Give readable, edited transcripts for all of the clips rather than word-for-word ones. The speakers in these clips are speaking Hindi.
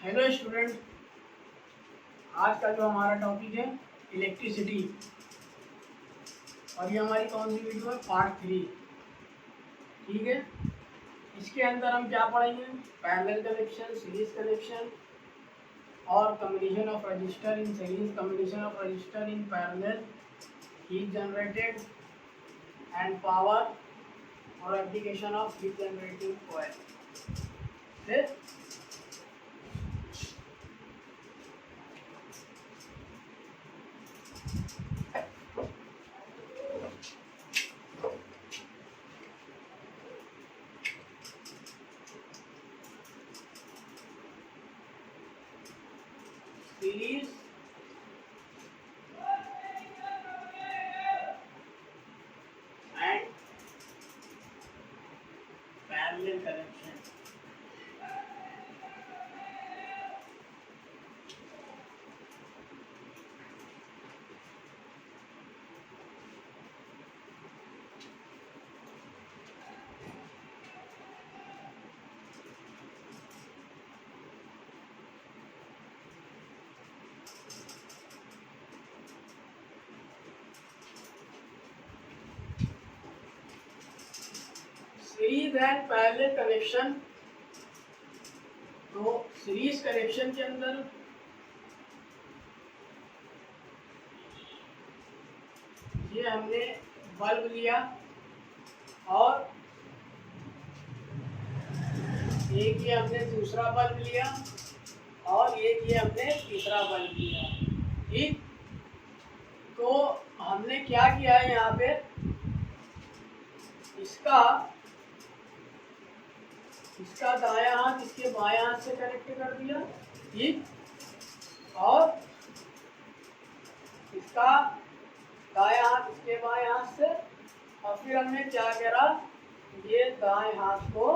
हेलो स्टूडेंट, आज का जो हमारा टॉपिक है इलेक्ट्रिसिटी, और ये हमारी कौन सी वीडियो है? पार्ट 3। ठीक है, इसके अंदर हम क्या पढ़ेंगे? पैरेलल कनेक्शन, सीरीज कनेक्शन और combination of register in series, combination of register in parallel, heat generated and power और application of heat generating coil. Series and parallel connection. Series and parallel connection. तो सीरीज कनेक्शन के अंदर ये हमने बल्ब लिया और एक ये हमने दूसरा बल्ब लिया और एक ये हमने तीसरा बल्ब लिया। ठीक, तो हमने क्या किया है यहाँ पे, इसका दायां हाथ इसके बायां हाथ से कनेक्ट कर दिया। ठीक, और इसका दायां हाथ इसके बाएं हाथ से, और फिर हमने क्या करा, ये दाएं हाथ को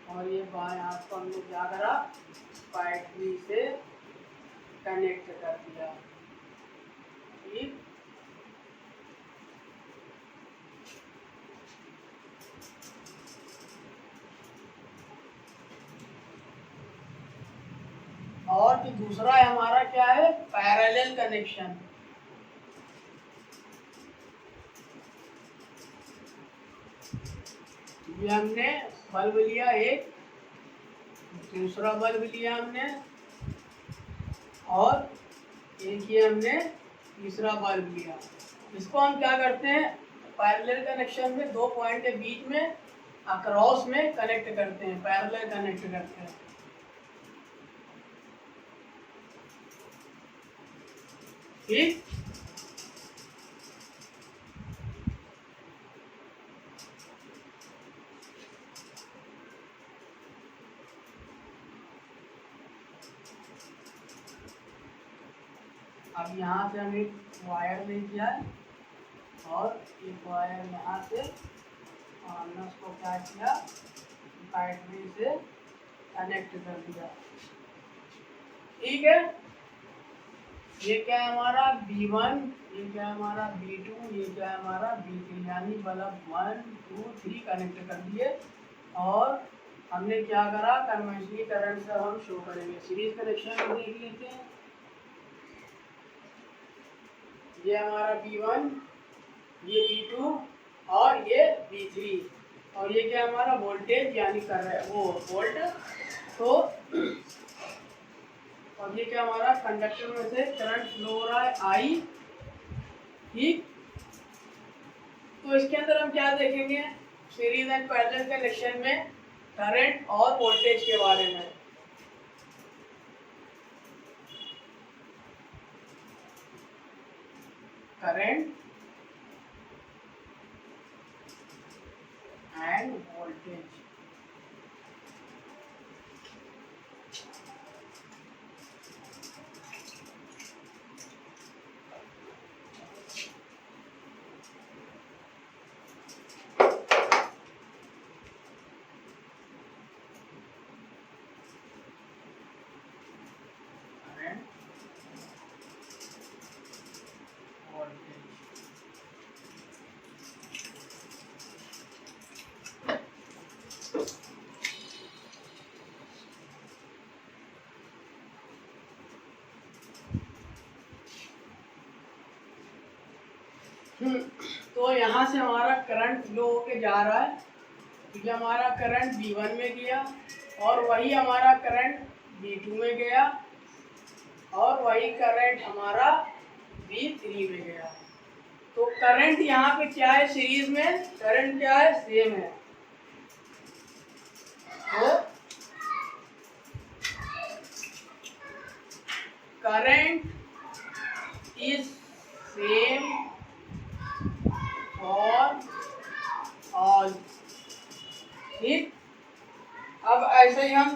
और ये बाएं हाथ को हमने क्या करा, बैटरी से कनेक्ट कर दिया। ठीक, और जो दूसरा है हमारा क्या है, पैरेलल कनेक्शन। ये हमने बल्ब लिया एक, दूसरा बल्ब लिया हमने, और एक ये हमने तीसरा बल्ब लिया। इसको हम क्या करते हैं, पैरेलल कनेक्शन में दो पॉइंट के बीच में अक्रॉस में कनेक्ट करते हैं, पैरेलल कनेक्ट करते हैं। ठीक, अब यहाँ से हम एक वायर ले किया और एक वायर यहाँ से और हमने उसको क्या किया, बैटरी से कनेक्ट कर दिया। ठीक है, ये क्या है हमारा B1, ये क्या है हमारा B2, ये क्या है हमारा B3, यानी बल्ब 1 2 3 कनेक्ट कर दिए। और हमने क्या करा, कन्वेंशनली करंट से हम शो करेंगे। सीरीज कनेक्शन में देख लेते हैं, ये हमारा B1, ये B2 और ये B3, और ये क्या हमारा वोल्टेज यानी कर रहा है वो वोल्ट। तो और ये क्या हमारा कंडक्टर में से करंट फ्लो हो रहा है I। ठीक, तो इसके अंदर हम क्या देखेंगे, सीरीज एंड पैरेलल कनेक्शन में करंट और वोल्टेज के बारे में। Current end voltage. तो यहाँ से हमारा करंट फ्लो होके जा रहा है। ये हमारा करंट V1 में गया और वही हमारा करंट V2 में गया और वही करंट हमारा V3 में गया। तो करंट यहाँ पे क्या है, सीरीज में करंट क्या है, सेम है। तो current is same for all. ठीक, अब ऐसे ही हम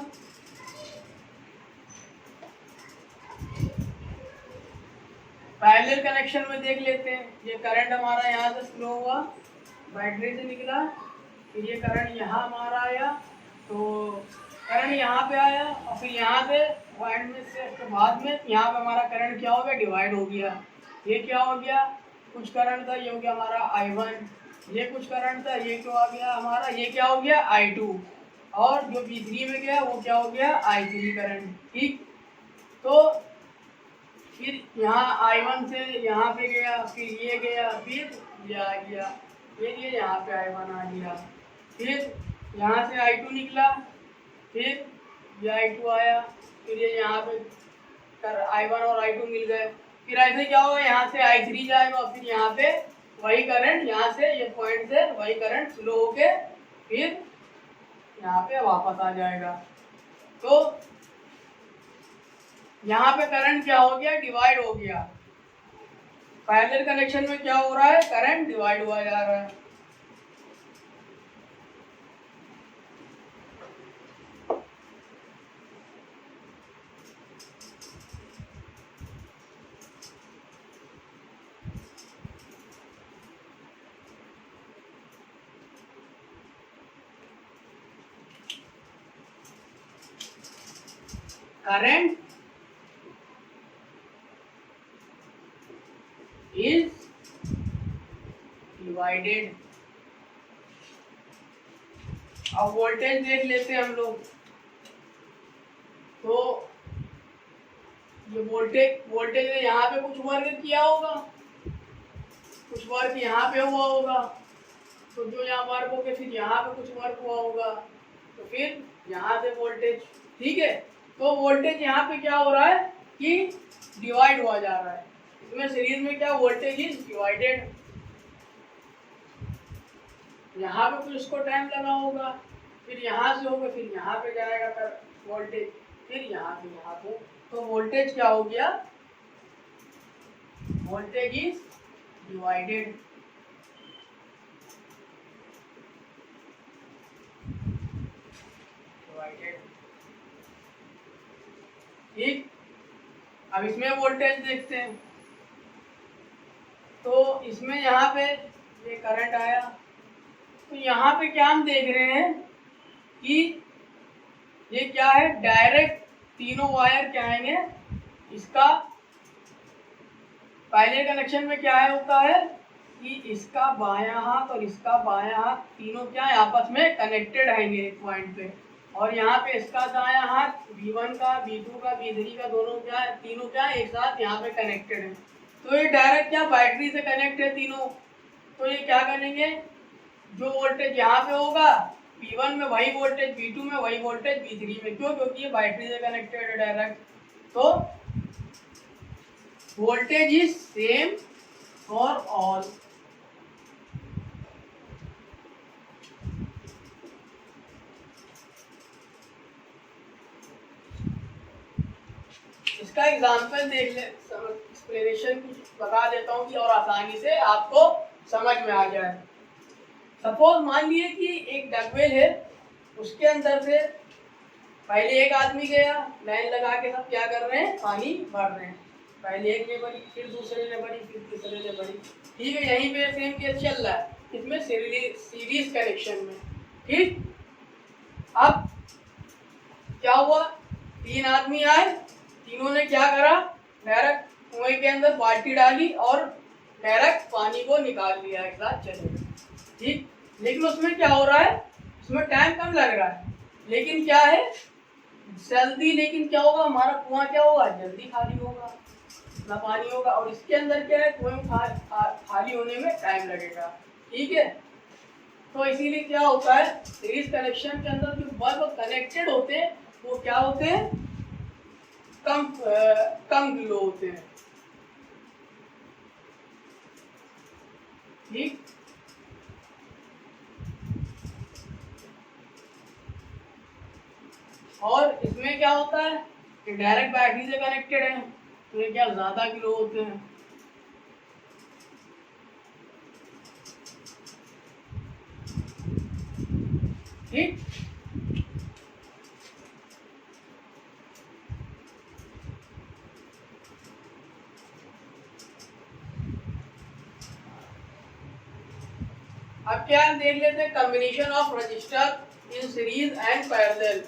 पैरेलल कनेक्शन में देख लेते हैं। ये करंट हमारा यहाँ से फ्लो हुआ, बैटरी से निकला, फिर ये करंट यहाँ हमारा आया, तो करंट यहाँ पे आया और फिर यहाँ पे पॉइंट में से तो बाद में यहाँ पे हमारा करंट क्या हो गया, डिवाइड हो गया। ये क्या हो गया, कुछ करंट था, ये हो गया हमारा I1, ये कुछ करंट था, ये क्या हो गया हमारा, ये क्या हो गया I2, और जो V3 में गया वो क्या हो गया I3 करंट। ठीक, तो फिर यहाँ I1 से यहाँ पे गया, फिर ये गया, फिर ये आ गया, फिर ये यहाँ पे I1 आ गया, फिर यहाँ से I2 निकला, फिर ये I2 आया, फिर ये यहाँ पे कर I1 और I2 मिल गए। फिर ऐसे क्या होगा, यहाँ से I3 जाएगा और फिर यहाँ पे वही करंट, यहाँ से ये पॉइंट से वही करंट स्लो होके फिर यहाँ पे वापस आ जाएगा। तो यहाँ पे करंट क्या हो गया, डिवाइड हो गया। पैरेलल कनेक्शन में क्या हो रहा है, करंट डिवाइड हुआ जा रहा है। Current is divided। अब वोल्टेज देख लेते हैं हम लोग। तो ये वोल्टेज ने यहाँ पे कुछ वर्क किया होगा, कुछ वर्क यहाँ पे हुआ होगा, तो जो यहाँ वर्क हो गया फिर यहाँ पे कुछ वर्क हुआ होगा, तो फिर यहाँ से वोल्टेज। ठीक है, तो वोल्टेज यहाँ पे क्या हो रहा है कि डिवाइड हुआ जा रहा है। इसमें सीरीज में क्या, वोल्टेज इज डिवाइडेड। यहाँ पे कुछ उसको टाइम लगा होगा, फिर यहाँ से होगा, फिर यहाँ पे जाएगा कर वोल्टेज, फिर यहाँ पे, तो वोल्टेज क्या हो गया, वोल्टेज इज डिवाइडेड। ठीक, अब इसमें वोल्टेज देखते हैं। तो इसमें यहाँ पे ये करंट आया, तो यहाँ पे क्या हम देख रहे हैं कि ये क्या है, डायरेक्ट तीनों वायर क्या आएंगे, इसका पहले कनेक्शन में क्या है होता है कि इसका बायां हाथ और इसका बायां हाथ तीनों क्या है, आपस में कनेक्टेड रहेंगे एक पॉइंट पे, और यहाँ पे इसका दायां हाथ V1 का, V2 का, V3 का, दोनों क्या है, तीनों क्या है एक साथ यहाँ पे कनेक्टेड है। तो ये डायरेक्ट क्या बैटरी से कनेक्ट है तीनों। तो ये क्या करेंगे, जो वोल्टेज यहाँ पे होगा V1 में वही वोल्टेज V2 में, वही वोल्टेज V3 में, क्यों, क्योंकि ये बैटरी से कनेक्टेड है डायरेक्ट। तो voltage is same for all. इसका एग्जांपल देख ले, एक्सप्लेनेशन कुछ बता देता हूँ कि और आसानी से आपको समझ में आ जाए। सपोज मान लिए कि एक डगवेल है, उसके अंदर से पहले एक आदमी गया, लाइन लगा के सब क्या कर रहे हैं, पानी भर रहे हैं। पहले एक ने भरी, फिर दूसरे ने भरी, फिर तीसरे ने भरी। ठीक है, यहीं पे सेम केस चल रहा है, इसमें सीरीज कनेक्शन में। ठीक, अब क्या हुआ, तीन आदमी आए, तीनों ने क्या करा, डायरेक्ट कुएं के अंदर बाल्टी डाली और डायरेक्ट पानी को निकाल लिया, एक साथ चले गए। ठीक, लेकिन उसमें क्या हो रहा है, उसमें टाइम कम लग रहा है, लेकिन क्या है जल्दी, लेकिन क्या होगा, हमारा कुआं क्या होगा, जल्दी खाली होगा। इतना पानी होगा, और इसके अंदर क्या है, कुएं खाली होने में टाइम लगेगा। ठीक है, तो इसीलिए क्या होता है, सीरीज कनेक्शन के अंदर जो बल्ब कनेक्टेड होते हैं वो क्या होते हैं, कम किलो होते हैं। ठीक, और इसमें क्या होता है कि डायरेक्ट बैटरी से कनेक्टेड है तो ये क्या ज्यादा किलो होते हैं। ठीक, अब क्या हम देख लेते हैं combination of register in series and parallel.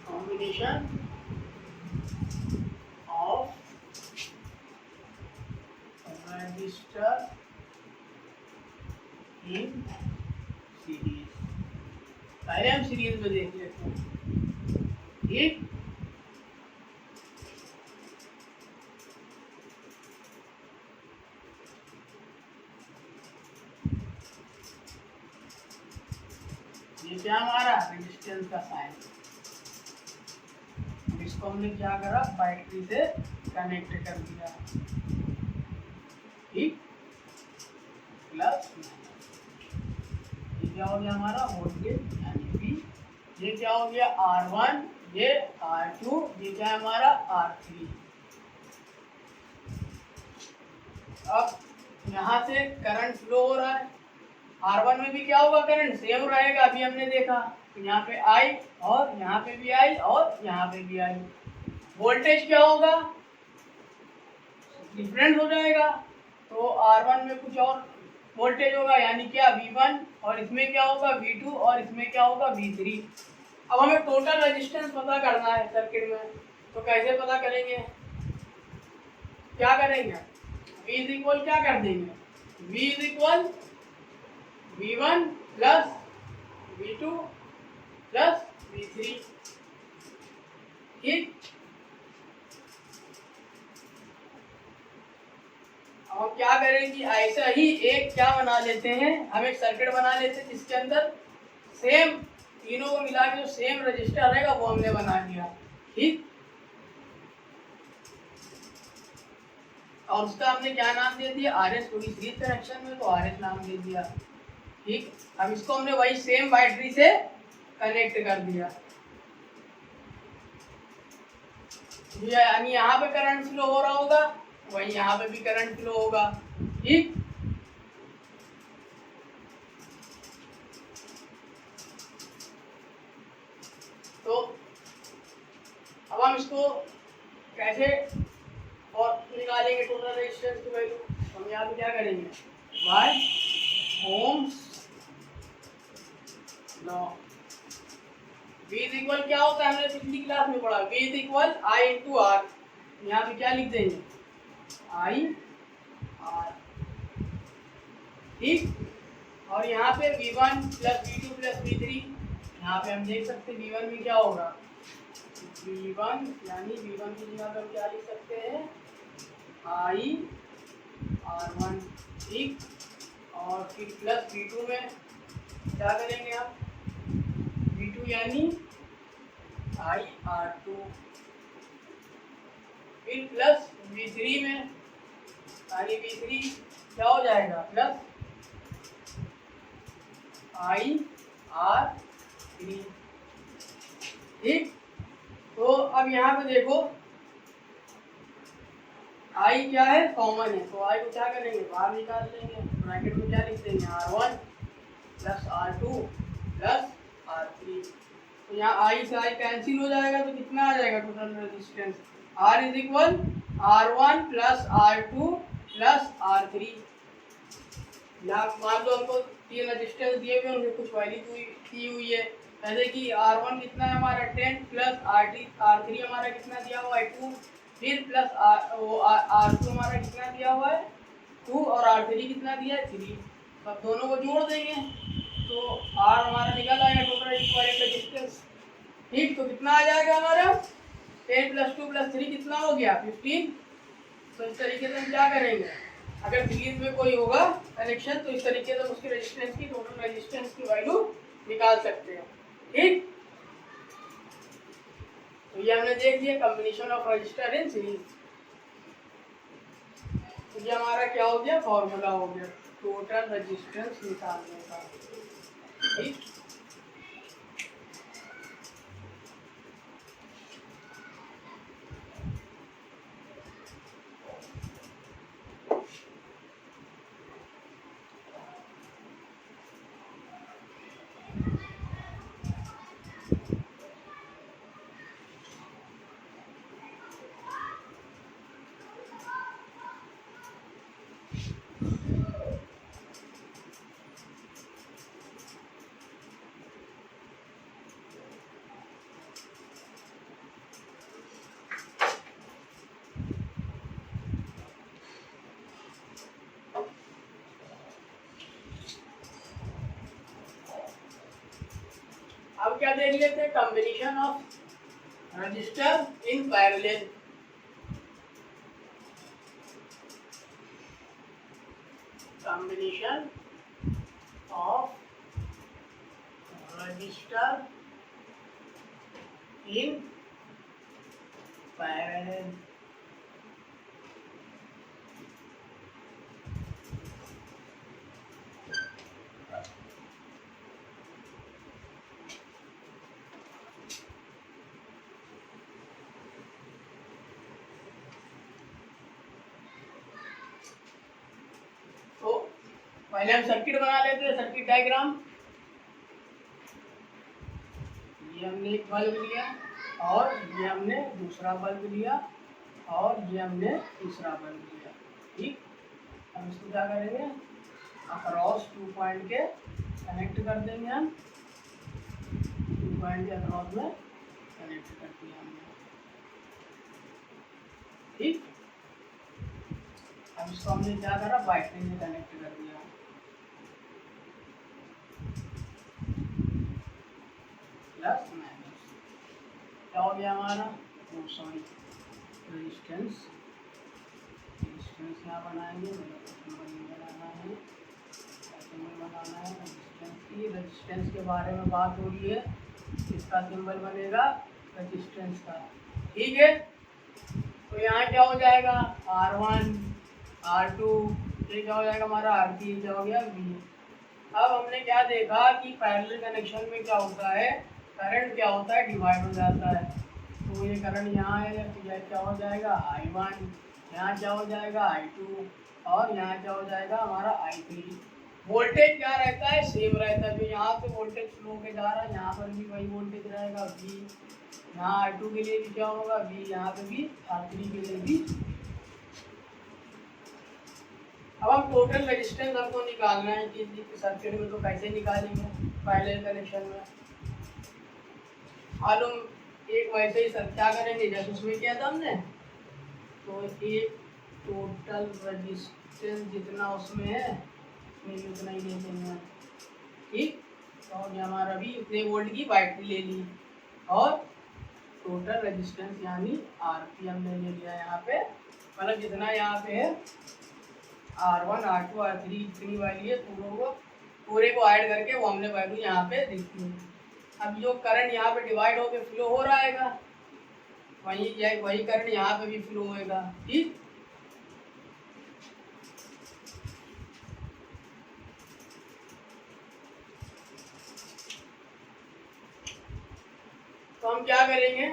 Combination of register in series, पहले हम सीरीज में देख लेते हैं। ठीक, ये क्या हमारा रेजिस्टेंस का साइन, इसको हमने क्या करा, बैटरी से कनेक्ट कर दिया। ठीक, प्लस ये क्या हो गया हमारा वोल्टेज यानी V, ये क्या हो गया R1, ये R2, ये क्या है हमारा R3। अब यहाँ से करंट फ्लो हो रहा है, R1 में भी क्या होगा, करंट सेम रहेगा, अभी हमने देखा, यहाँ पे I और यहाँ पे भी I और यहाँ पे भी I। वोल्टेज क्या होगा, डिफरेंट हो जाएगा, तो R1 में कुछ और वोल्टेज होगा यानी क्या V1, और इसमें क्या होगा V2, और इसमें क्या होगा V3। अब हमें टोटल रेजिस्टेंस पता करना है सर्किट में, तो कैसे पता करेंगे, क्या करेंगे, V इज इक्वल क्या कर देंगे, V is equal V1 plus V2 plus V3। ठीक, अब हम क्या करेंगे, ऐसा ही एक क्या बना लेते हैं, हम एक सर्किट बना लेते हैं जिसके अंदर सेम तीनों को मिला के जो सेम रजिस्टर रहेगा वो हमने बना दिया। ठीक, और उसका हमने क्या नाम दे दिया, RS, क्योंकि सीरीज कनेक्शन में तो RS नाम दे दिया। ठीक, अब इसको हमने वही सेम बैटरी से कनेक्ट कर दिया, यानी यहाँ पे करंट फ्लो हो रहा होगा, वही यहाँ पे भी करंट फ्लो होगा। ठीक, तो अब हम इसको कैसे और निकालेंगे टोटल रेजिस्टेंस की वैल्यू, हम यहाँ पे क्या करेंगे, by Ohm's law. V is equal क्या होता है, हमने पिछली क्लास में पढ़ा, V is equal I into R, यहाँ पे क्या लिख देंगे I R। ठीक, और यहाँ पे V1 plus V2 plus V3, यहाँ पे हम देख सकते हैं V1 में क्या होगा, V1 यानी V1 की जगह पर क्या लिख सकते हैं I R1। ठीक, और फिर प्लस V2 में क्या करेंगे आप, V2 यानी I R2, फिर प्लस V3 में यानी V3 क्या हो जाएगा, प्लस I R3। ठीक, तो अब यहाँ पे देखो I क्या है, कॉमन है, तो I को क्या करेंगे, बाहर निकाल लेंगे, ब्रैकेट में क्या लिख देंगे R1 plus R2 plus R3। तो यहाँ आई से आई कैंसिल हो जाएगा तो कितना आ जाएगा total resistance, R is equal R1 plus R2 plus R3। यहाँ मान लो हमको तीन रजिस्टेंस दिए हुए उनमें कुछ वैल्यू दी हुई है, जैसे कि R1 कितना है हमारा 10 प्लस R3 हमारा कितना दिया हुआ है 2, फिर प्लस R2 हमारा कितना दिया हुआ है 2 और R3 कितना दिया है 3। अब दोनों को जोड़ देंगे तो R हमारा निकल आएगा टोटल इक्विवेलेंट रेजिस्टेंस। ठीक, तो कितना आ जाएगा हमारा 10 प्लस 2 प्लस 3 कितना हो गया 15। तो इस तरीके से हम क्या करेंगे, अगर सीरीज में कोई होगा कनेक्शन तो इस तरीके से उसकी रेजिस्टेंस की टोटल रेजिस्टेंस की वैल्यू निकाल सकते हैं। ठीक, तो ये हमने देख लिया combination of register in series. तो ये हमारा क्या हो गया, फॉर्मूला हो गया टोटल रेजिस्टेंस निकालने का। ठीक, अब क्या देख लेते हैं, combination of register in parallel. Combination of register in parallel. पहले हम सर्किट बना लेते हैं, सर्किट डायग्राम। ये हमने एक बल्ब लिया और ये हमने दूसरा बल्ब लिया और ये हमने तीसरा बल्ब लिया। ठीक, हम इसको क्या करेंगे, अक्रॉस 2 पॉइंट के कनेक्ट कर देंगे हम, 2 पॉइंट के अक्रॉस में कनेक्ट कर दिया हमने। ठीक, अब इसको हमने क्या करा, बैटरी में कनेक्ट कर दिया। प्लस माइनस क्या हो गया हमारा, सॉरी रेजिस्टेंस यहाँ बनाएंगे, बनाना है रेजिस्टेंस की। रेजिस्टेंस के बारे में बात हो रही है, इसका सिंबल बनेगा रेजिस्टेंस का। ठीक है, तो यहाँ क्या हो जाएगा R1 R2, ये क्या हो जाएगा हमारा R3, क्या हो गया V। अब हमने क्या देखा कि पैरेलल कनेक्शन में क्या होता है, करंट क्या होता है, डिवाइड हो जाता है। तो ये करंट यहाँ है तो यह क्या हो जाएगा I1, यहाँ क्या हो जाएगा I2 और यहाँ क्या हो जाएगा हमारा I3। वोल्टेज क्या रहता है, सेम रहता है। जो यहाँ से वोल्टेज फ्लो के जा रहा है यहाँ पर भी वही वोल्टेज रहेगा V। यहाँ R2 के लिए भी क्या होगा V, यहाँ पे भी R3 के लिए भी। अब हम टोटल रेजिस्टेंस हमको निकालना है कि सर्किट में, तो कैसे निकालेंगे पैरेलल कनेक्शन में। मालूम एक वैसे ही सर क्या करेंगे जैसे उसमें किया था हमने, तो एक टोटल रेजिस्टेंस जितना उसमें है उसमें उतना ही ले लेंगे। ठीक, तो हमारा भी उतने वोल्ट की बैटरी ले ली और टोटल रेजिस्टेंस यानी आरपी हमने ले लिया यहाँ पे, मतलब जितना यहाँ पे है R1 R2 R3 इतनी वैल्यू है, पूरे को ऐड करके वो हमने वैल्यू यहाँ पे देखी है। अब जो करंट यहाँ पे डिवाइड होकर फ्लो हो रहा है वही करंट यहाँ पे भी फ्लो होएगा। ठीक, तो हम क्या करेंगे,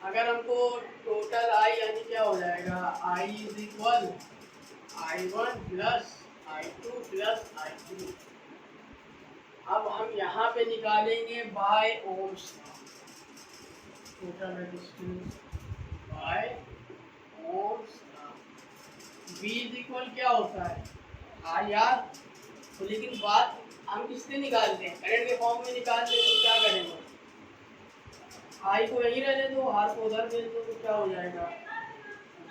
अगर हमको टोटल I यानी क्या हो जाएगा I is equal I1 plus I2 plus I3 अब हम यहाँ पे निकालेंगे by Ohm's total resistance by Ohm's. V is equal क्या होता है आर यार। तो लेकिन बात हम किससे निकालते हैं, करंट के फॉर्म में निकालते हैं, तो क्या करेंगे, आई को यहीं रहने दो, आर को उधर भेज दो, तो क्या हो जाएगा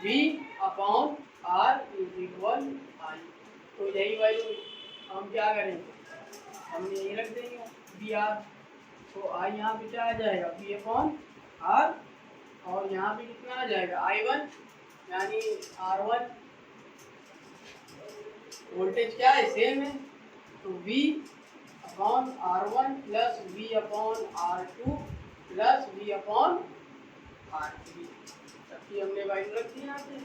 V upon R is equal I. तो यही वैल्यू हम क्या करेंगे, हम यहीं रख देंगे बी आर। तो आई यहाँ पे क्या आ जाएगा बी अपॉन आर, और यहाँ पे कितना आ जाएगा I1 यानी R1। वोल्टेज क्या है सेम है, तो V upon R1 plus V upon R2 plus V upon R3, सबकी हमने वैल्यू रख दी यहाँ पे,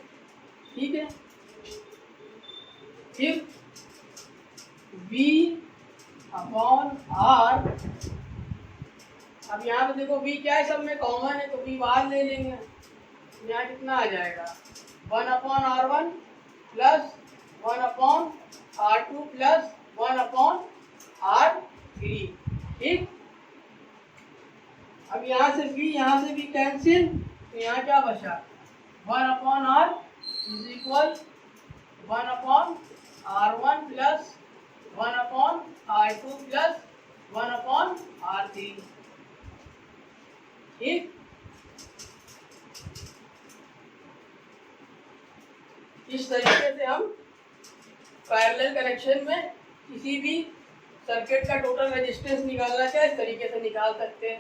ठीक है। फिर V अपॉन R, अब यहाँ पे देखो V क्या है, सब में कॉमन है, तो V बाहर ले लेंगे, यहाँ कितना आ जाएगा 1 upon R1 plus 1 upon R2 plus 1 upon R3, ठीक। अब यहाँ से भी कैंसिल, तो यहाँ क्या बचा 1 upon R is equal 1 upon R1 plus 1 upon R2 plus 1 upon R3, ठीक। इस तरीके से हम पैरेलल कनेक्शन में किसी भी सर्किट का टोटल रेजिस्टेंस निकालना चाहे इस तरीके से निकाल सकते हैं।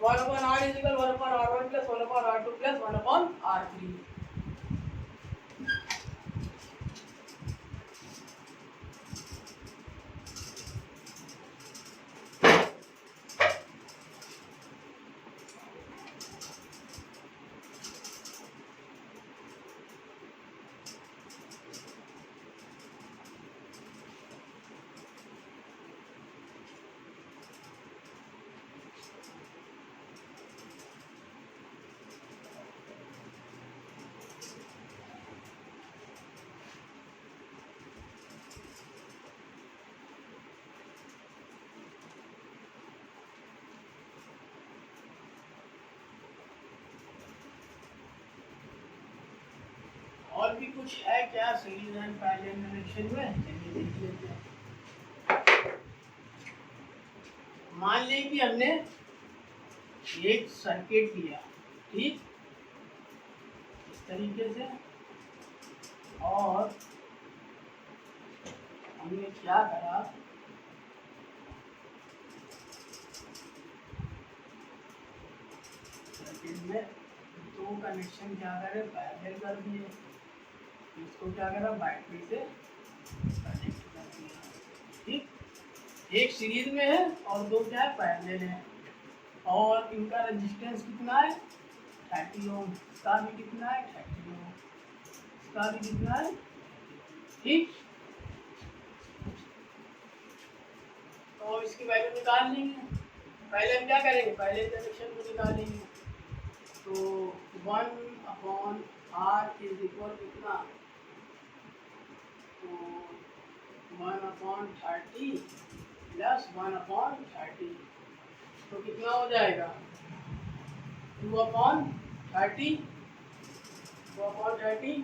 1 upon R is equal 1 upon R1 plus 1 upon R2 plus 1 upon R3। और भी कुछ है क्या सीरीज एंड पैरेलल कनेक्शन में, चलिए देख लेते हैं। मान लें कि हमने एक सर्किट दिया, ठीक, इस तरीके से, और हमने क्या करा, सर्किट में दो कनेक्शन क्या करें पैरेलल कर दिए, इसको क्या करा बैटरी से कनेक्ट कर दिया, ठीक। एक सीरीज में है और दो क्या है पैरेलल है, और इनका रेजिस्टेंस कितना है 30 ओम, इसका भी कितना है 30 ओम, इसका भी कितना है, ठीक। तो इसकी वैल्यू निकाल लेंगे। पहले हम क्या करेंगे, पहले कनेक्शन को निकालेंगे, तो 1 अपॉन R इज इक्वल कितना, तो 1 अपॉन 30 प्लस 1 अपॉन 30, तो कितना हो जाएगा 2 अपॉन 30, 2 अपॉन 30।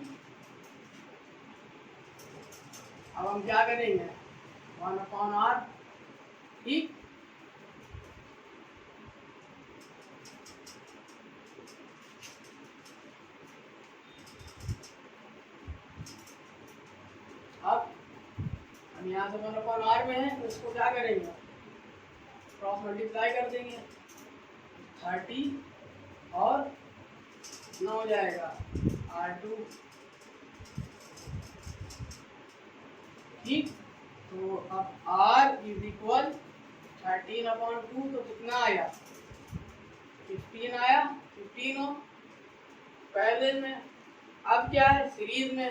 अब हम क्या करेंगे 1 अपॉन R, ठीक। अब हम यहाँ से 1 अपॉन R में है, तो इसको क्या करेंगे क्रॉस मल्टीप्लाई कर देंगे, 30 और कितना हो जाएगा R2, ठीक। तो अब R इज इक्वल 13 अपॉन 2, तो कितना आया 15 आया, 15 हो पैरेलल में। अब क्या है सीरीज में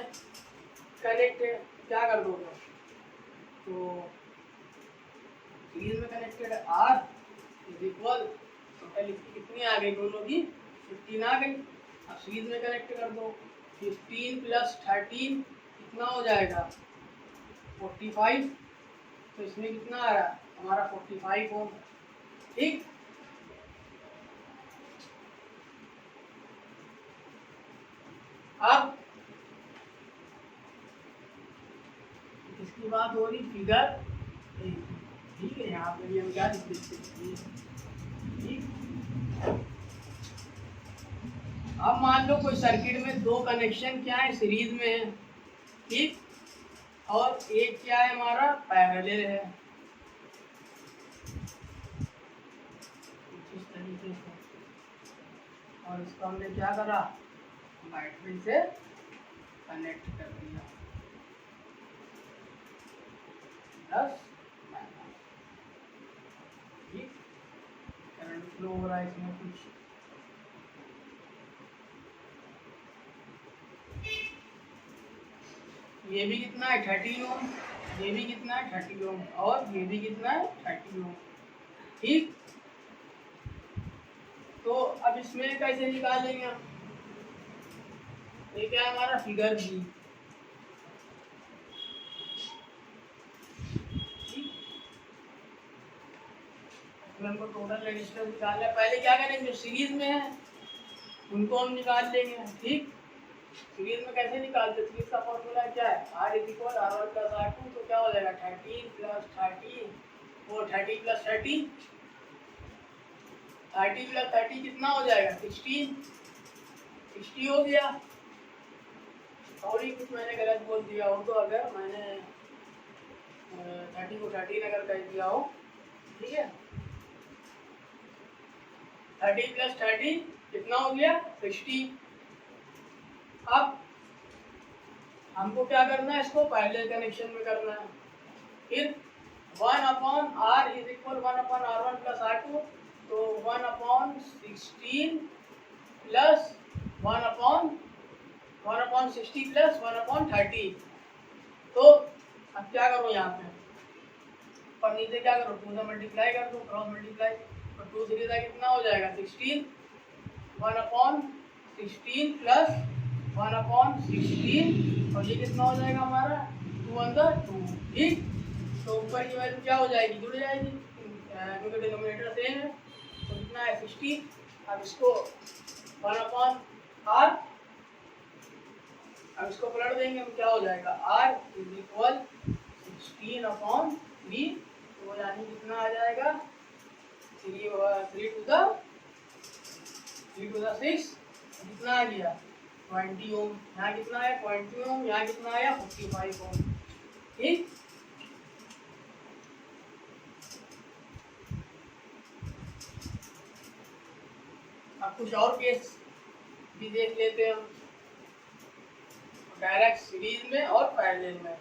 कनेक्ट है, क्या कर दोगे, तो सीरीज में कनेक्टेड है R इज इक्वल टोटल कितनी आ गई, दोनों की 15 आ गई। अब सीरीज में कनेक्ट कर दो, 15 प्लस 13 कितना हो जाएगा 45, तो इसमें कितना आ रहा है हमारा 45 ओम। ठीक, अब इसकी बात हो रही फिगर, ठीक है, यहाँ पे हम क्या लिख देते हैं। ठीक, अब मान लो कोई सर्किट में दो कनेक्शन क्या है, सीरीज में है। ठीक, और एक क्या है हमारा, पैरेलल है। इस तरीके से, और इसको हमने क्या करा, बैटरी से कनेक्ट कर दिया, प्लस माइनस। ठीक, करंट फ्लो हो रहा है इसमें कुछ। ये भी कितना है 30 ओम, ये भी कितना है 30 ओम, और ये भी कितना है 30 ओम। ठीक, तो अब इसमें कैसे निकालेंगे हम, ये क्या है हमारा फिगर बी। हमको टोटल रेजिस्टेंस निकालना है। पहले क्या करेंगे, जो सीरीज में है उनको हम निकाल लेंगे। ठीक, सीरीज में कैसे निकालते, सीरीज का फॉर्मूला क्या है, R equal R1 plus R2। तो क्या हो जाएगा 30 प्लस 30, वो 30 प्लस 30, 30 प्लस 30 कितना हो जाएगा 60, 60 हो गया। सॉरी कुछ मैंने गलत बोल दिया हो, तो अगर मैंने 30 को 13 अगर कर दिया हो, ठीक है, 30 प्लस 30 कितना हो गया 60। अब हमको क्या करना है, इसको पैरेलल कनेक्शन में करना है। फिर 1/R is equal 1/R1 plus R2, तो 1/16 प्लस 1/60 प्लस 1/30। तो अब क्या करो, यहाँ पे पर नीचे क्या करो, 2 से मल्टीप्लाई कर दो, क्रॉस मल्टीप्लाई, तो 2 सीरीज कितना हो जाएगा 16, 1/16 प्लस 1/16, और ये कितना हो जाएगा हमारा 2/2। ठीक, तो ऊपर की वैल्यू क्या हो जाएगी, जुड़ जाएगी, क्योंकि डिनोमिनेटर सेम है। तो कितना है 60। अब इसको 1/R, अब इसको पलट देंगे हम, क्या हो जाएगा R इज इक्वल 16/3, तो यानी कितना आ जाएगा 3 to the 6, कितना आ गया 20 ओम। यहाँ कितना है 20 ओम, यहाँ कितना आया 45 ओम। ठीक, अब कुछ और केस भी देख लेते हैं हम, डायरेक्ट सीरीज में और पैरेलल में।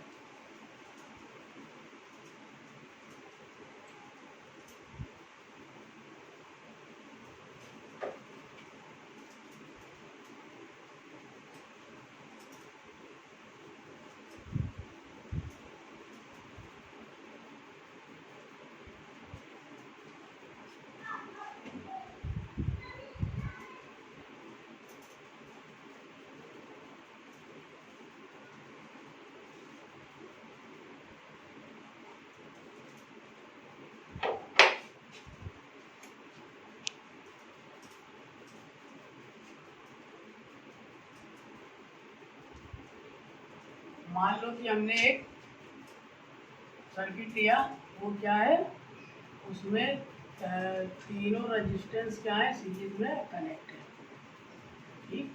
मान लो कि हमने एक सर्किट लिया, वो क्या है, उसमें तीनों रेजिस्टेंस क्या है सीरीज में कनेक्ट है। ठीक,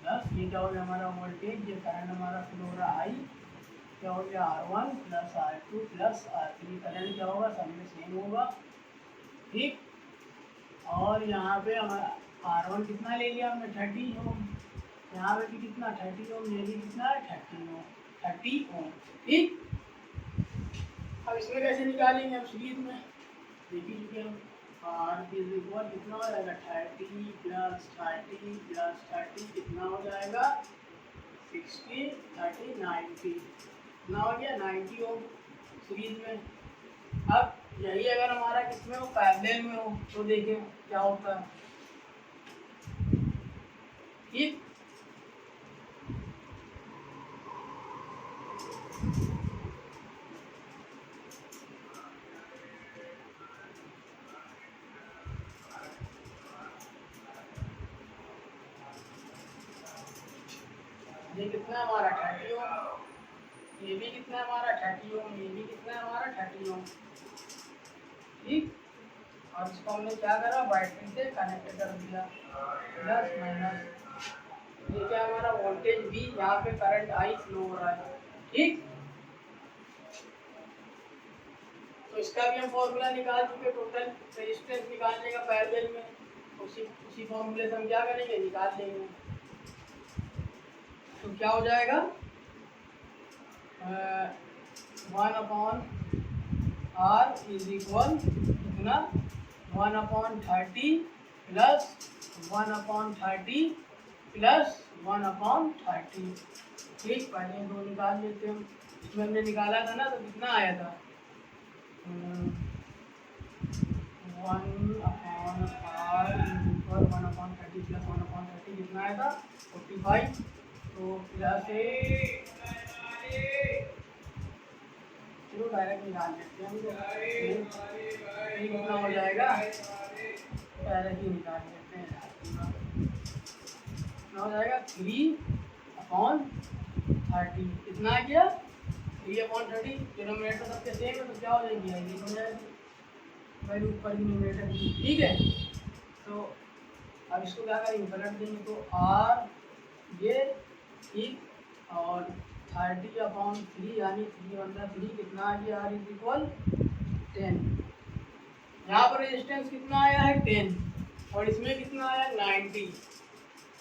प्लस ये क्या हो गया हमारा वोल्टेज, ये करंट हमारा फ्लो हो रहा I, क्या हो गया R1 plus R2 plus R3, current क्या होगा सब में सेम होगा। ठीक, और यहाँ पे हमारा R1 कितना ले लिया हमने 30 ओम, यहाँ पे भी कितना 30 ओम, ये भी कितना है 30 ओम। ठीक, अब इसमें कैसे निकालेंगे हम सीरीज में, देख ही चुके हम। R इज इक्वल कितना हो जाएगा 30 प्लस 30 प्लस 30, कितना हो जाएगा 60, 30, 90, कितना हो गया 90 ओम सीरीज में। अब यही अगर हमारा किसमें हो, पैरेलल में हो, तो देखें क्या होता है। ठीक, ये कितना है हमारा 30 ओम, ये भी कितना है हमारा 30 ओम, ये भी कितना है हमारा 30 ओम। ठीक, और इसको हमने क्या करा, बैटरी से कनेक्ट कर दिया, प्लस माइनस। ये क्या हमारा वोल्टेज भी, यहाँ पे करंट आई फ्लो हो रहा है। ठीक, तो इसका भी हम फॉर्मूला निकाल चुके, टोटल रेजिस्टेंस निकालने का पैरेलल में। उसी फॉर्मूले से हम क्या करेंगे, निकाल लेंगे। तो क्या हो जाएगा, 1/R इज इक्वल कितना, 1/30 प्लस 1/30 प्लस 1/30। ठीक, पहले दो निकाल लेते हैं। इसमें हमने निकाला था ना, तो कितना आया था, 1/R इज इक्वल 1/30 प्लस 1/30 कितना आया था, 45। तो प्लस चलो डायरेक्ट निकाल लेते हैं हम, ये कितना हो जाएगा, डायरेक्ट ही निकाल लेते हैं। कितना हो जाएगा, 3/30 कितना आ गया, 3/30। डिनोमिनेटर सबके सेम है तो क्या हो जाएगी, ये हो जाएगी भाई ऊपर डिनोमिनेटर। ठीक है, तो अब इसको क्या करेंगे, पलट देंगे। तो आर ये ठीक, और 30/3 यानी 3/3 कितना आ गया, आर इज इक्वल 10। यहाँ पर रेजिस्टेंस कितना आया है, 10, और इसमें कितना आया, 90।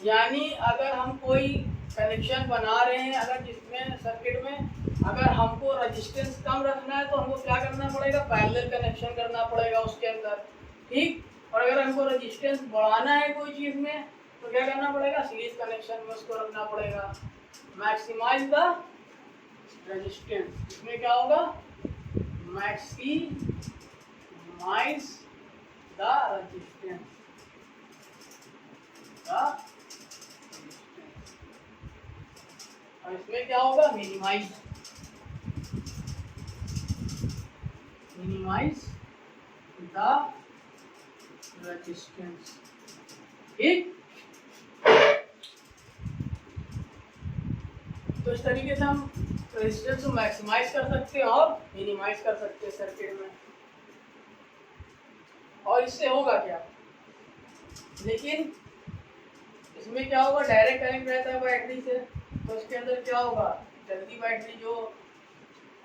यानी अगर हम कोई कनेक्शन बना रहे हैं, अगर जिसमें सर्किट में अगर हमको रेजिस्टेंस कम रखना है तो हमको क्या करना पड़ेगा, पैरेलल कनेक्शन करना पड़ेगा उसके अंदर। ठीक, और अगर हमको रेजिस्टेंस बढ़ाना है कोई चीज़ में तो क्या करना पड़ेगा, सीरीज कनेक्शन में उसको रखना पड़ेगा। मैक्सिमाइज द रेजिस्टेंस, इसमें क्या होगा, मैक्सिमाइज द रेजिस्टेंस, और इसमें क्या होगा, मिनिमाइज द रेजिस्टेंस। ठीक, तो इस तरीके से हम रेजिस्टेंस को मैक्सिमाइज कर सकते हैं और मिनिमाइज कर सकते हैं सर्किट में। और इससे होगा क्या, लेकिन इसमें क्या होगा, डायरेक्ट कनेक्ट रहता है बैटरी से, तो इसके अंदर क्या होगा, जल्दी बैटरी जो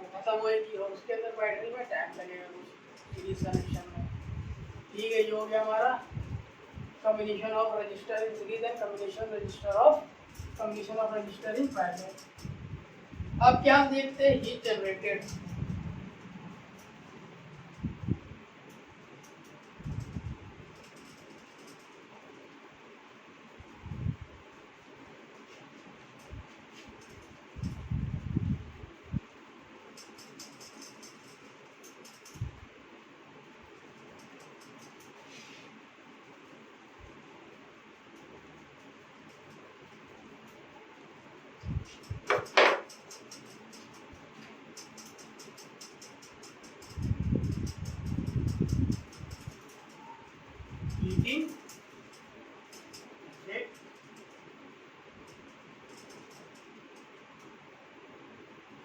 खत्म होएगी और उसके अंदर बैटरी में टाइम लगेगा कुछ सीरीज कनेक्शन में। ठीक है, ये हो गया हमारा combination of register in series and combination of register in parallel. अब क्या देखते हैं, heat generated.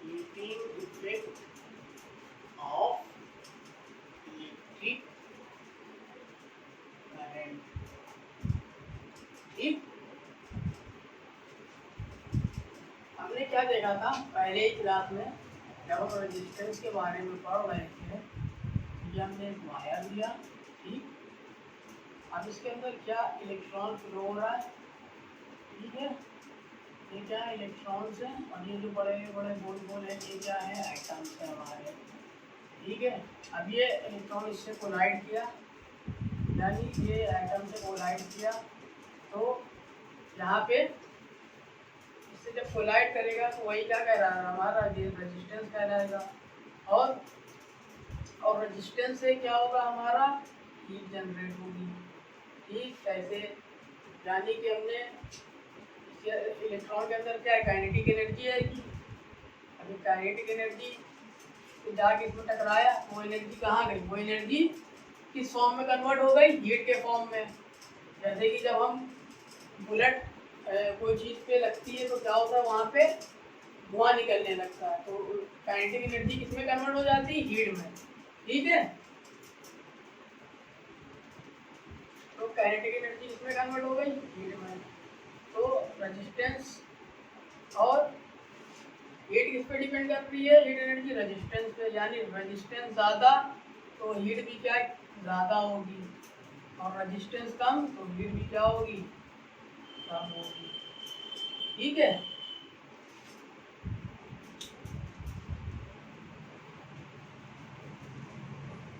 heating effect of electric current। ठीक, हमने क्या देखा था पहले ही क्लास में, जब हम रेजिस्टेंस के बारे में पढ़ रहे थे, ये हमने एक वायर लिया। ठीक, अब इसके अंदर क्या इलेक्ट्रॉन फ्लो हो रहा है। ठीक है, ये क्या है, इलेक्ट्रॉन्स हैं, और ये जो बड़े बड़े गोल गोल है ये क्या है, एटम्स है हमारे। ठीक है, अब ये इलेक्ट्रॉन इससे कोलाइड किया, यानी ये एटम से कोलाइड किया, तो यहाँ पे इससे जब कोलाइड करेगा तो वही क्या कह रहा है, हमारा ये रेजिस्टेंस कहलाएगा। और रेजिस्टेंस से क्या होगा, हमारा हीट जनरेट होगी। ठीक, कैसे, यानी कि हमने इलेक्ट्रॉन के अंदर क्या है, काइनेटिक एनर्जी आएगी। अभी काइनेटिक एनर्जी जाके इसमें टकराया, वो एनर्जी कहाँ गई, वो एनर्जी किस फॉर्म में कन्वर्ट हो गई, हीट के फॉर्म में। जैसे कि जब हम बुलेट कोई चीज़ पे लगती है तो क्या होता है, वहाँ पे धुआं निकलने लगता है, तो काइनेटिक एनर्जी किस में कन्वर्ट हो जाती है, हीट में। ठीक है, तो काइनेटिक एनर्जी किस में कन्वर्ट हो गई, हीट में। तो रेजिस्टेंस और हीट किस पे डिपेंड कर रही है, हीट एनर्जी रेजिस्टेंस पे, यानी रेजिस्टेंस ज़्यादा तो हीट भी क्या ज़्यादा होगी, और रेजिस्टेंस कम तो हीट भी क्या होगी, कम होगी। ठीक है,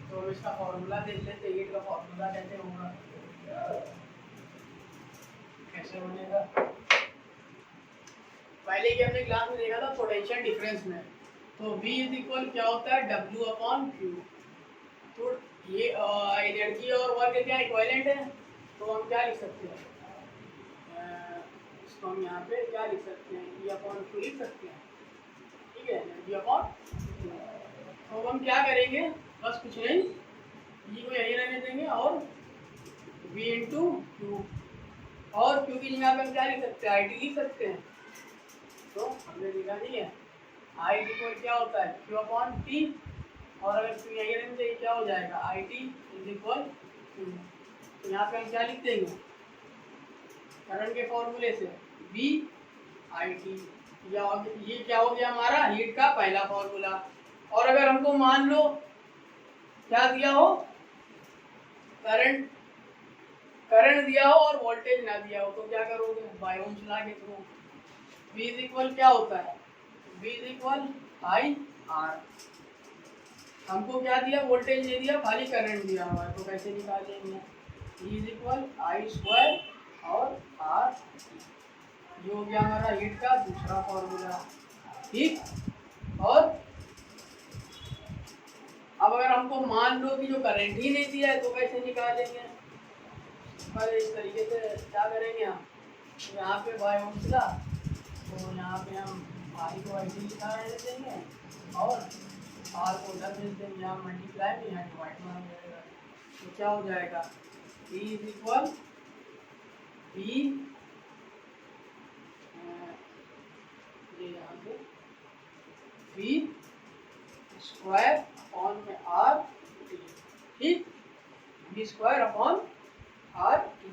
तो अब इसका फॉर्मूला देख लेते हैं, हीट का फॉर्मूला कैसे होगा, कैसे बनेगा। पहले ही हमने क्लास में देखा था पोटेंशियल डिफरेंस में, तो V इज इक्वल क्या होता है, W अपॉन Q। तो ये एनर्जी और वर्क क्या इक्विवेलेंट है, तो हम क्या लिख सकते हैं, इसको हम यहाँ पे क्या लिख सकते हैं, E अपॉन Q लिख सकते हैं। ठीक है, एनर्जी अपॉन, तो हम क्या करेंगे, बस कुछ नहीं, E को यही रहने देंगे और V इंटू Q, और Q की जगह पे हम क्या लिख सकते हैं, IT लिख सकते हैं। तो हमने लिखा नहीं है, आई इक्वल क्या होता है, Q अपॉन T, और अगर Q यही रहने चाहिए क्या हो जाएगा, IT इज इक्वल Q। तो यहाँ पे हम क्या लिख देंगे, करंट के फॉर्मूले से V IT, या ये क्या हो गया हमारा हीट का पहला फॉर्मूला। और अगर हमको मान लो क्या दिया हो, करंट करंट दिया हो और वोल्टेज ना दिया हो, तो क्या करोगे, बाय ओम्स लॉ के थ्रू V इज इक्वल क्या होता है, V is equal I R. हमको क्या दिया, वोल्टेज नहीं दिया, खाली करंट दिया हुआ है, तो कैसे निकालेंगे, E is equal I square और आर, ये हो गया हमारा हीट का दूसरा फॉर्मूला। ठीक, और अब अगर हमको मान लो कि जो करंट ही नहीं दिया है तो कैसे निकालेंगे, पर इस तरीके से क्या करेंगे हम, तो यहाँ पे बाय ओम्स लॉ, तो यहाँ पे हम आई को आई लिखा रहने देंगे और आर को उधर भेज देंगे, यहाँ मल्टीप्लाई में यहाँ डिवाइड में हो जाएगा। तो क्या हो जाएगा, E इज इक्वल बी, ये यहाँ पे बी स्क्वायर अपॉन में आर टी। ठीक, B square upon R T,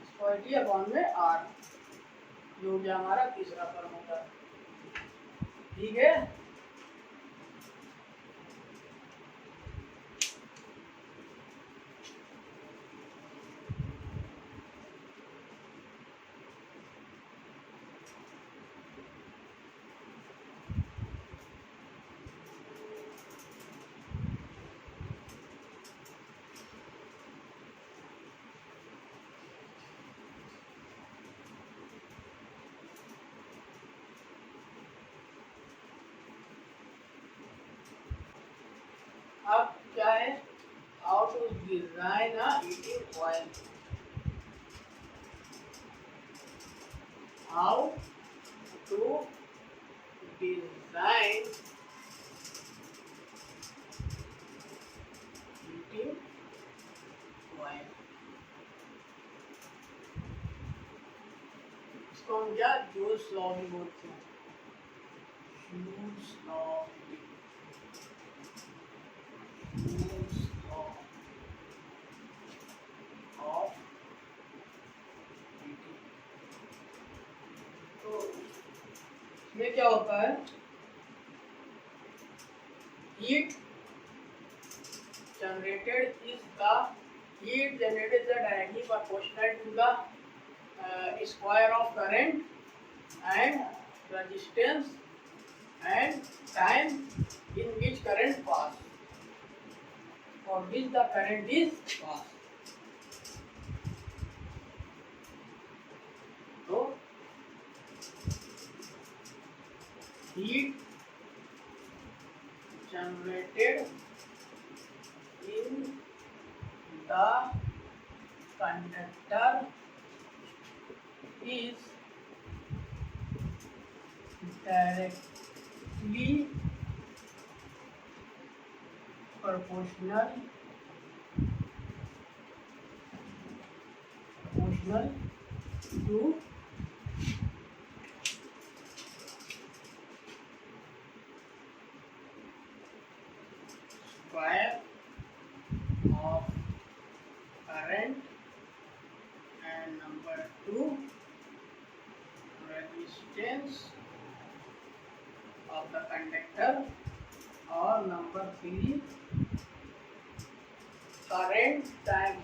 square T upon में आर, ये हो गया हमारा तीसरा फॉर्मूला। ठीक है, अब क्या है, how to design a heating coil, how to design heating coil. इसको हम क्या जूल्स लॉ भी बोलते हैं, Joule's law, Joule's law of heating. तो इसमें क्या होता है, heat generated is the heat generated is directly proportional to the square of current and resistance and time in which current pass, for which the current is pass. So heat generated in the conductor is directly proportional to square of current and number 2 resistance of the conductor or number 3 current time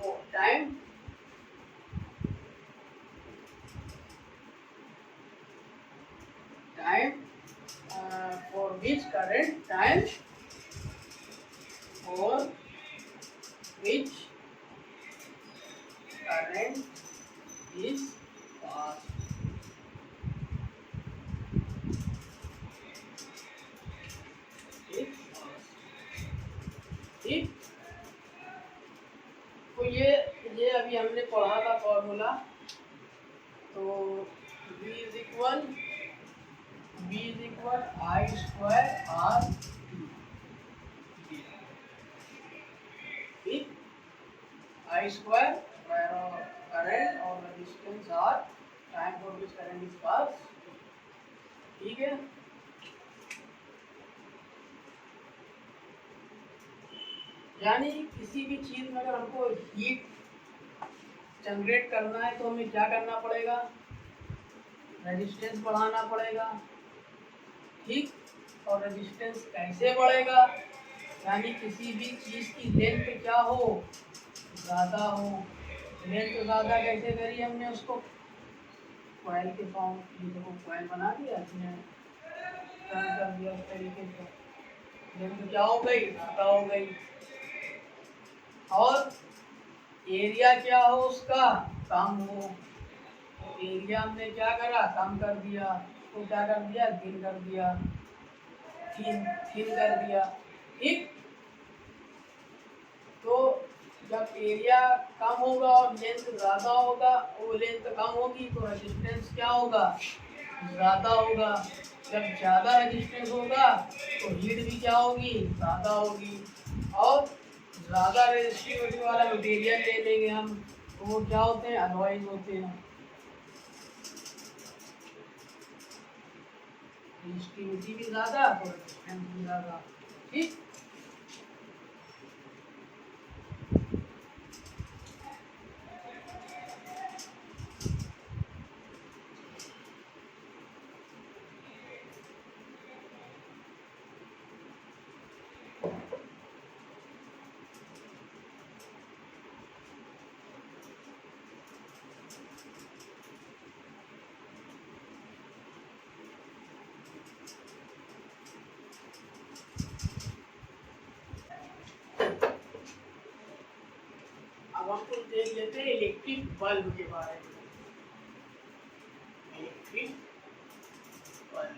for which current time for which current is passed. ठीक, तो ये अभी हमने पढ़ा था फॉर्मूला। तो V is equal I square R ठीक, I स्क्वायर करंट और resistance R, time for which current is pass. ठीक है, यानी किसी भी चीज में अगर हमको हीट जनरेट करना है तो हमें क्या करना पड़ेगा, रेजिस्टेंस बढ़ाना पड़ेगा। ठीक, और रेजिस्टेंस कैसे बढ़ेगा, यानी किसी भी चीज की लेंथ क्या हो, ज़्यादा हो। लेंथ ज़्यादा कैसे करी हमने उसको, कॉइल के फॉर्म, ये देखो कॉइल बना दिया इसने, टर्न कर दिया उस तरीके से, लेंथ क्या हो गई, ज़्यादा हो गई। और एरिया क्या हो उसका, कम हो, तो एरिया हमने क्या करा, कम कर दिया, तो क्या कर दिया, थिन कर दिया, थिन कर दिया। ठीक, तो जब एरिया कम होगा और लेंथ ज़्यादा होगा, वो लेंथ कम होगी तो रेजिस्टेंस क्या होगा, ज़्यादा होगा। जब ज़्यादा रेजिस्टेंस होगा तो हीट भी क्या होगी, ज़्यादा होगी। और ज़्यादा रेजिस्टिविटी वाला मटेरियल ले लेंगे हम, तो वो क्या होते हैं, अलॉयज होते हैं। रेजिस्टिविटी भी ज़्यादा तो रेजिस्टेंस भी ज़्यादा। ठीक, अब हम कुछ देख लेते हैं इलेक्ट्रिक बल्ब के बारे में। इलेक्ट्रिक बल्ब,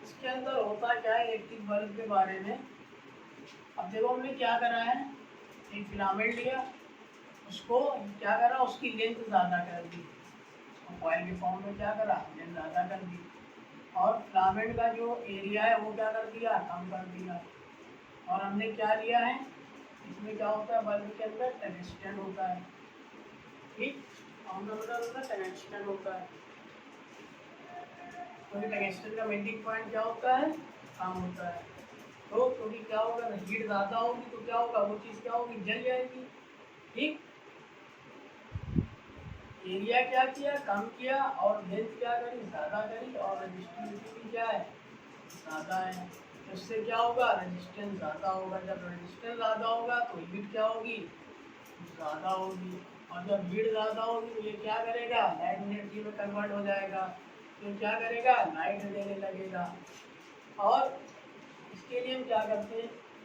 इसके अंदर होता क्या है इलेक्ट्रिक बल्ब के बारे में। अब देखो हमने क्या करा है, एक फिलामेंट लिया, उसको क्या करा, उसकी लेंथ ज़्यादा कर दी, कॉइल के फॉर्म में क्या करा, लेंथ ज़्यादा कर दी। और फिलामेंट का जो एरिया है वो क्या कर दिया, कम कर दिया। और हमने क्या लिया है, इसमें क्या होता है, बल्ब के अंदर टंगस्टन होता है। ठीक, टंगस्टन होता है, तो टंगस्टन का मेल्टिंग पॉइंट क्या होता है, कम होता है। तो क्योंकि क्या होगा, हीट ज़्यादा होगी तो क्या होगा, वो चीज़ क्या होगी, जल जाएगी। ठीक, एरिया क्या किया, कम किया, और लेंथ क्या करी, ज़्यादा करी, और रेजिस्टिविटी भी क्या है, ज़्यादा है। तो इससे क्या होगा, रेजिस्टेंस ज़्यादा होगा। जब रेजिस्टेंस ज़्यादा होगा तो हीट क्या होगी, ज़्यादा होगी। और जब हीट ज़्यादा होगी तो ये क्या करेगा, लाइट एनर्जी में कन्वर्ट हो जाएगा, तो क्या करेगा, लाइट देने लगेगा। और इसके लिए हम क्या करते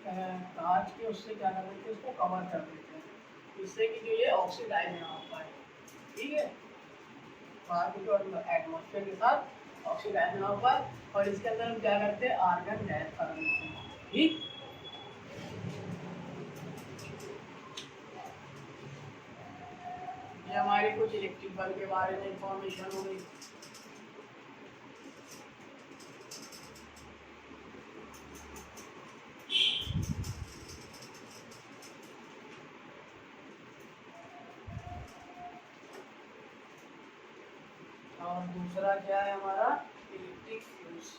हैं, कांच के उससे क्या कर देते हैं, इसको कवर कर देते हैं, जिससे कि जो ये ऑक्सीडाइज ना हो पाए। ठीक है, बाहर की जो एटमॉस्फेयर के साथ ऑक्सीडाइज ना हो पाए। और इसके अंदर हम क्या करते हैं, आर्गन गैस कर देते हैं। ठीक, ये हमारी कुछ इलेक्ट्रिक बल्ब के बारे में इंफॉर्मेशन हो गई। और दूसरा क्या है हमारा, इलेक्ट्रिक फ्यूज।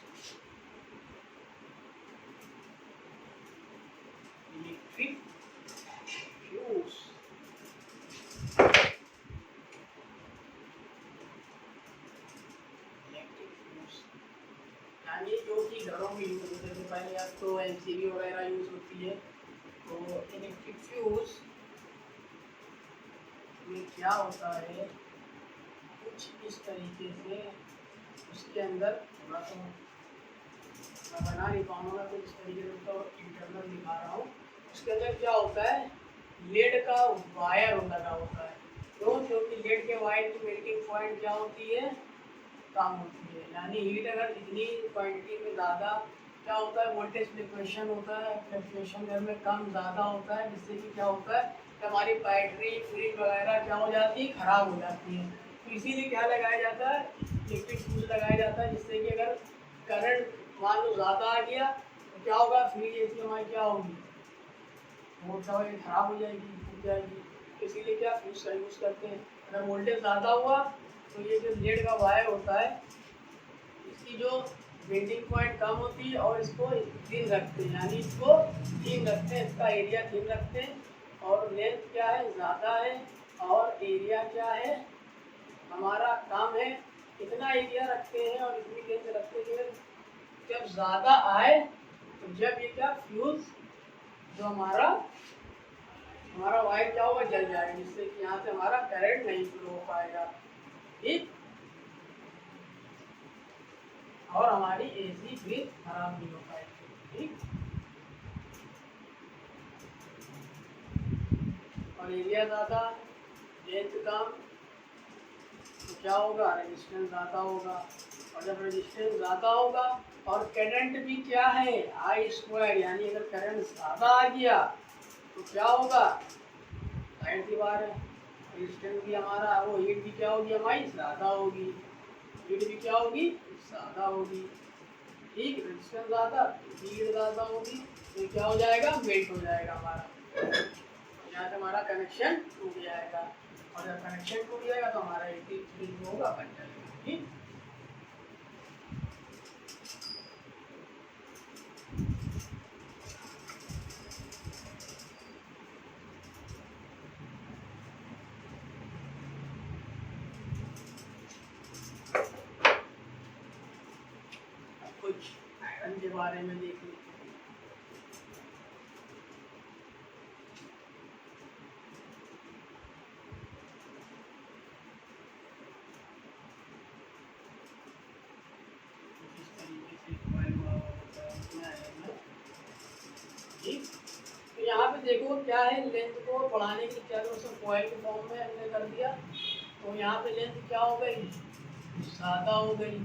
इलेक्ट्रिक फ्यूज यानी जो कि घरों में यूज होते थे पहले, अब तो एमसीबी वगैरह यूज होती है। तो इलेक्ट्रिक फ्यूज में क्या होता है, कुछ इस तरीके से उसके अंदर, थोड़ा तो मैं बना नहीं पाऊंगा, तो इस तरीके से तो इंटरनल दिखा रहा हूँ। उसके अंदर क्या होता है, लेड का वायर लगा होता है। क्योंकि लेड के वायर की मेल्टिंग पॉइंट क्या होती है, कम होती है। यानी हीट अगर इतनी क्वांटिटी में ज़्यादा, क्या होता है, वोल्टेज फ्लक्चुएशन होता है, फ्लक्चुएशन घर में कम ज़्यादा होता है, जिससे कि क्या होता है कि हमारी बैटरी फ्रिज वगैरह क्या हो जाती है, ख़राब हो जाती है। तो इसीलिए क्या लगाया जाता है, इलेक्ट्रिक फ्यूज लगाया जाता है, जिससे कि अगर करंट मान लो ज़्यादा आ गया तो क्या होगा, फ्रिज एसी हमारी क्या होगी, वो क्या होगी, ख़राब हो जाएगी, टूट जाएगी। इसीलिए क्या फ्यूज का यूज़ करते हैं। अगर वोल्टेज ज़्यादा हुआ तो ये जो लेड का वायर होता है, इसकी जो बेंडिंग पॉइंट कम होती है और इसको थिन रखते हैं, यानी इसको थिन रखते हैं, इसका एरिया थिन रखते हैं। और लेंथ क्या है, ज़्यादा है, और एरिया क्या है हमारा कम है। इतना एरिया रखते हैं और इतनी लेंथ रखते हैं, जब ज़्यादा आए तो जब ये क्या फ्यूज जो हमारा वायर क्या होगा, जल जाएगा, जिससे कि यहाँ से हमारा करंट नहीं फ्लो हो पाएगा। ठीक, और हमारी एसी भी खराब नहीं हो पाएगी। ठीक, और एरिया ज़्यादा, लेंथ कम, तो क्या होगा, रेजिस्टेंस ज़्यादा होगा। और जब रेजिस्टेंस ज़्यादा होगा और करंट भी क्या है, आई स्क्वायर, यानी अगर करंट ज़्यादा आ गया तो क्या होगा, लाइट की बार है, रेजिस्टेंस भी हमारा, वो हीट भी क्या होगी हमारी, ज़्यादा होगी, हीट भी क्या होगी, ज़्यादा होगी। ठीक, रेजिस्टेंस ज़्यादा, हीट ज़्यादा होगी, तो क्या हो जाएगा, मेल्ट हो जाएगा हमारा, यहाँ से हमारा कनेक्शन टूट जाएगा। और जब कनेक्शन टूट जाएगा तो हमारा एसी फ्रिज होगा, बन जाएगा। ठीक, कुछ आयरन के बारे में देख लेते हैं। इस तरीके से कॉइल हुआ होता है उसमें आयरन है। ठीक, तो यहाँ पे देखो क्या है, लेंथ को बढ़ाने की क्या करो, कॉइल के फॉर्म में हमने कर दिया, तो यहाँ पे लेंथ क्या हो गई, ज़्यादा हो गई,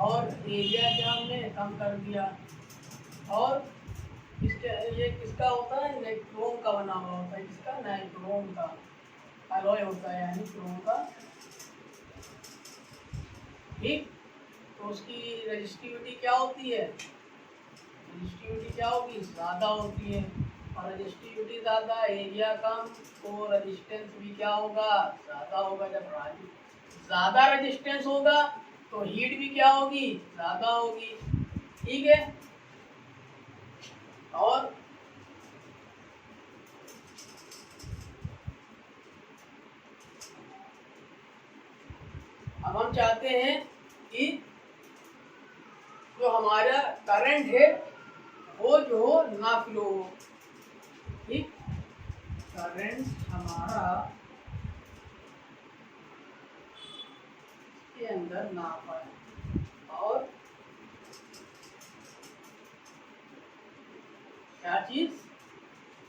और एरिया क्या हमने कम कर दिया। और इसके ये किसका होता है, नाइक्रोम का बना हुआ होता है, किसका, नाइक्रोम का अलॉय होता है, यानी क्रोम का। ठीक, तो उसकी रजिस्टिविटी क्या होती है, रजिस्टिविटी क्या होगी, ज़्यादा होती है। और रजिस्टिविटी ज़्यादा, एरिया कम, तो रजिस्टेंस भी क्या होगा, ज़्यादा होगा। जब ज़्यादा रजिस्टेंस होगा तो हीट भी क्या होगी, ज़्यादा होगी। ठीक है, और अब हम चाहते हैं कि जो हमारा करंट है वो जो हो ना फ्लो हो। ठीक, करंट हमारा के अंदर ना पाए, और क्या चीज़,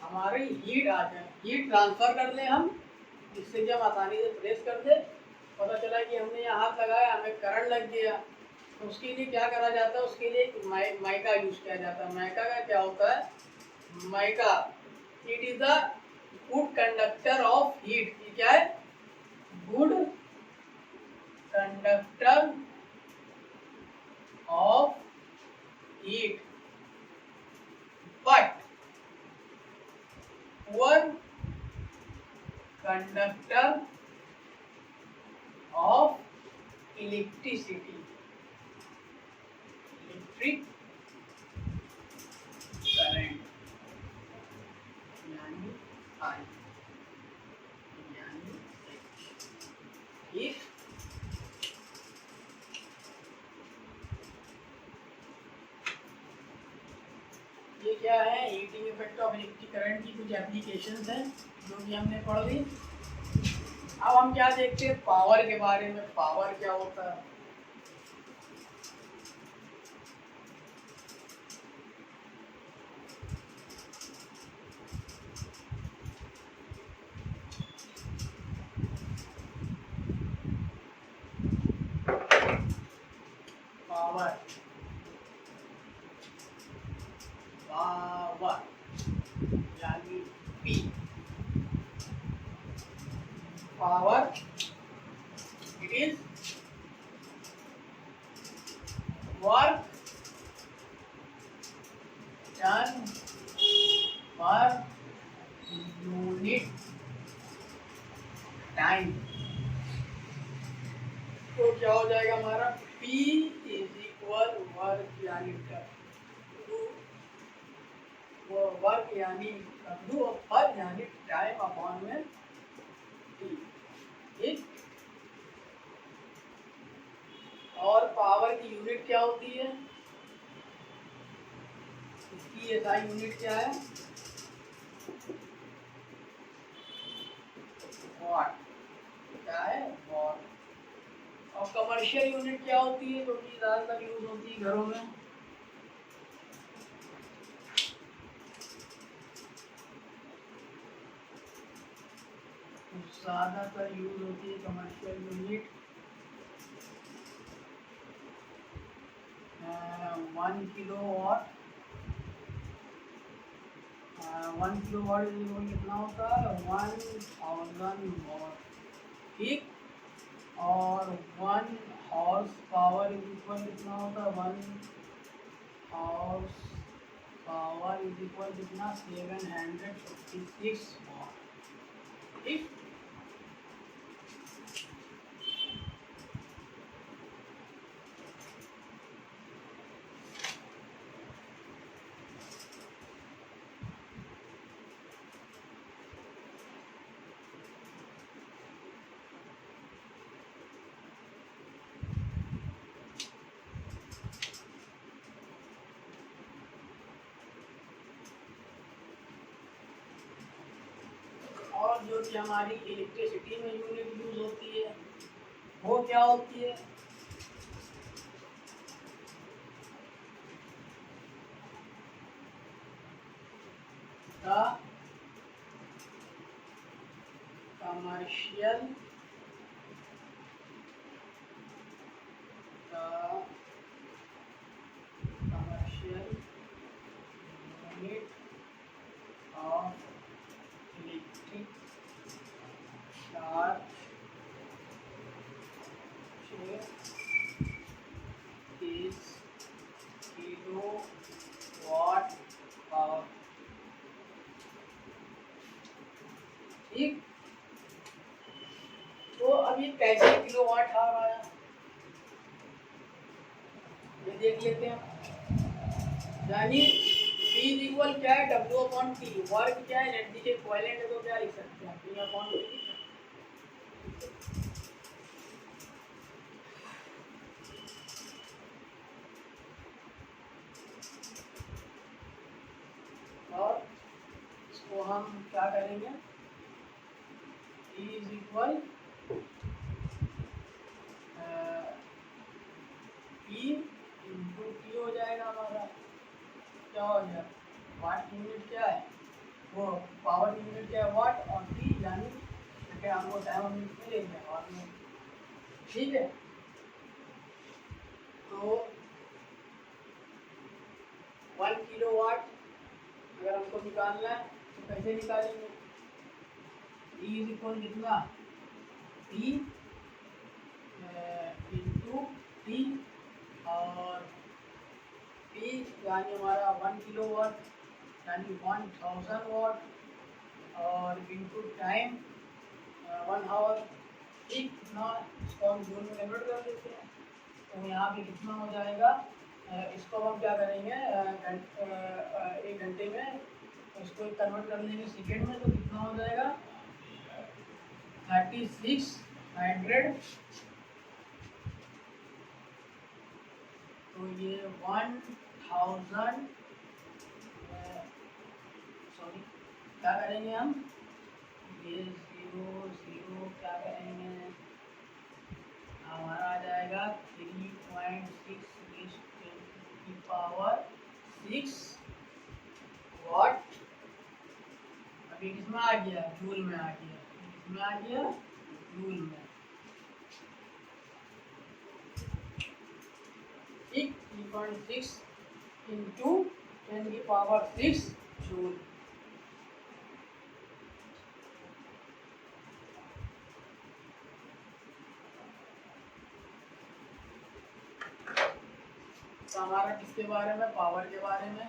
हमारी हीट आ जाए, हीट ट्रांसफर कर ले हम, जिससे कि हम आसानी से प्रेस कर दे। पता चला कि हमने यहाँ हाथ लगाया, हमें करंट लग गया, तो उसके लिए क्या करा जाता है, उसके लिए माइका यूज किया जाता है। माइका का क्या होता है, mica it is the good conductor of heat. क्या है, good conductor of heat but poor conductor of electricity, electric current, यानी आई, यानी ठीक। ये क्या है, heating effect of electric current की कुछ एप्लीकेशंस हैं जो कि हमने पढ़ ली। अब हम क्या देखते हैं, पावर के बारे में। पावर क्या होता है, पावर, पावर यानी P. Power it is work done per unit time. तो क्या हो जाएगा हमारा, P इज इक्वल वर्क यानी वर्क यानी W पर यानी टाइम अपॉन में T। ठीक। और पावर की यूनिट क्या होती है, इसकी एसआई यूनिट क्या है, वाट। क्या है, वाट। और कमर्शियल यूनिट क्या होती है, जो कि ज़्यादातर यूज होती है घरों में, ज़्यादातर यूज होती है कमर्शियल यूनिट 1 किलोवाट। 1 किलोवाट कितना होता है, 1000 वाट। ठीक। और 1 हॉर्स पावर इज इक्वल कितना होता है, 1 हॉर्स पावर इज इक्वल कितना, 756 वाट। ठीक। और जो कि हमारी इलेक्ट्रिसिटी में यूनिट यूज होती है वो क्या होती है, the commercial unit of electric charge is kilowatt power. ठीक। तो अब ये कैसे किलोवाट आवर आया, ये देख लेते हैं। यानी P इज इक्वल क्या है, W अपॉन T। वर्क क्या है, एनर्जी के इक्विवेलेंट है, तो क्या लिख सकते हैं, P अपॉन T। और इसको हम क्या करेंगे, P is equal P into T हो जाएगा हमारा। क्या हो जाएगा, वाट की यूनिट क्या है, वो पावर की यूनिट क्या है, वाट, और टी यानी सेकेंड, हमको टाइम हम मिनट में ले लिया और में, ठीक है। तो 1 किलोवाट अगर हमको निकालना है तो कैसे निकालेंगे, E इज इक्वल कितना, टी इंटू टी, और पी यानी हमारा 1 किलोवाट यानी 1000 वाट, और इंटू टाइम 1 आवर, ठीक। कितना, इसको हम जूल में कन्वर्ट कर देते हैं, तो यहाँ पे कितना हो जाएगा, इसको हम क्या करेंगे, 1 घंटे में इसको कन्वर्ट कर लेंगे सेकेंड में, तो कितना हो जाएगा 3600, तो ये 1000, सॉरी क्या करेंगे हम, ये 0 क्या करेंगे, हमारा आ जाएगा 3.6 की पावर 6 वाट। अभी किसमें आ गया, जूल में आ गया, किसमें आ गया, जूल में, ठीक। 3.6 इंटू 10 की पावर 6 जूल। तो हमारा किसके बारे में, पावर के बारे में,